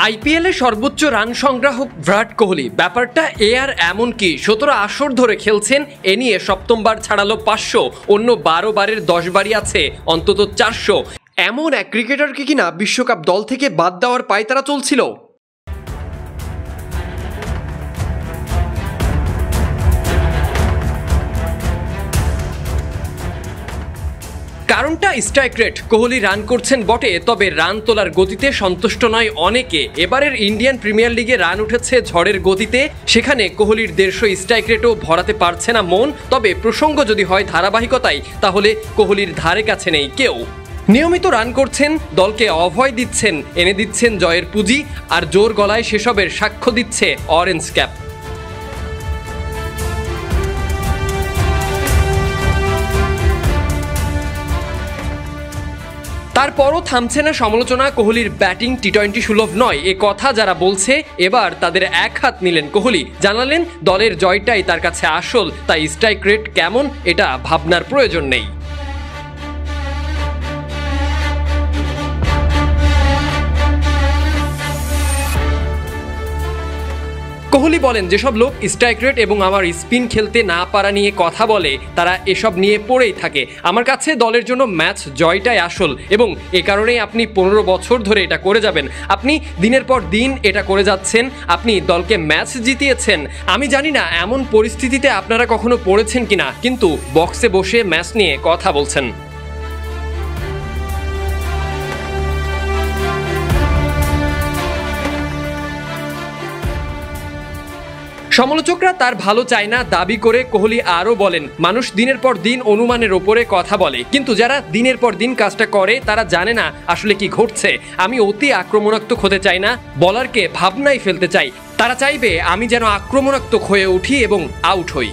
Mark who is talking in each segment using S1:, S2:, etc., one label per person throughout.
S1: আইপিএলে সর্বোচ্চ রান সংগ্রাহক বিরাট কোহলি, ব্যাপারটা আর এমন কি 17 আসর ধরে খেলছেন, এ নিয়ে সপ্তমবার ছাড়ালো 500, অন্য 12 বারের 10 বারই আছে অন্তত 400। এমন এক ক্রিকেটারকে কিনা বিশ্বকাপ দল থেকে বাদ দেওয়ার পায়তারা চলছিল। কারণটা স্ট্রাইক রেট। কোহলি রান করছেন বটে, তবে রান তোলার গতিতে সন্তুষ্ট নয় অনেকে। এবারের ইন্ডিয়ান প্রিমিয়ার লিগে রান উঠেছে ঝড়ের গতিতে, সেখানে কোহলির 150 স্ট্রাইক রেটও ভরাতে পারছে না মন। তবে প্রসঙ্গ যদি হয় ধারাবাহিকতায়, তাহলে কোহলির ধারে কাছে নেই কেউ। নিয়মিত রান করছেন, দলকে অভয় দিচ্ছেন, এনে দিচ্ছেন জয়ের পুঁজি, আর জোর গলায় সেসবের সাক্ষ্য দিচ্ছে অরেঞ্জ ক্যাপ। তারপরও থামছে না সমালোচনা। কোহলির ব্যাটিং টি-20 সুলভ নয়, এ কথা যারা বলছে, এবার তাদের এক হাত নিলেন কোহলি। জানালেন দলের জয়টাই তার কাছে আসল, তাই স্ট্রাইক রেট কেমন এটা ভাবনার প্রয়োজন নেই। কোহলি বলেন, যেসব লোক স্ট্রাইক রেট এবং আমার স্পিন খেলতে না পারা নিয়ে কথা বলে, তারা এসব নিয়ে পড়েই থাকে। আমার কাছে দলের জন্য ম্যাচ জয়টাই আসল, এবং এ কারণেই আপনি 15 বছর ধরে এটা করে যাবেন। আপনি দিনের পর দিন এটা করে যাচ্ছেন, আপনি দলকে ম্যাচ জিতিয়েছেন। আমি জানি না এমন পরিস্থিতিতে আপনারা কখনো পড়েছেন কিনা, কিন্তু বক্সে বসে ম্যাচ নিয়ে কথা বলছেন। সমালোচকরা তার ভালো চায় না দাবি করে কোহলি আরও বলেন, মানুষ দিনের পর দিন অনুমানের ওপরে কথা বলে, কিন্তু যারা দিনের পর দিন কাজটা করে তারা জানে না আসলে কি ঘটছে। আমি অতি আক্রমণাত্মক হতে চাই না, বলারকে ভাবনায় ফেলতে চাই। তারা চাইবে আমি যেন আক্রমণাত্মক হয়ে উঠি এবং আউট হই।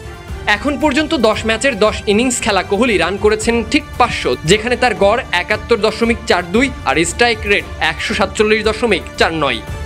S1: এখন পর্যন্ত 10 ম্যাচের 10 ইনিংস খেলা কোহলি রান করেছেন ঠিক 500, যেখানে তার গড় 71.42 আর স্ট্রাইক রেট 147.49।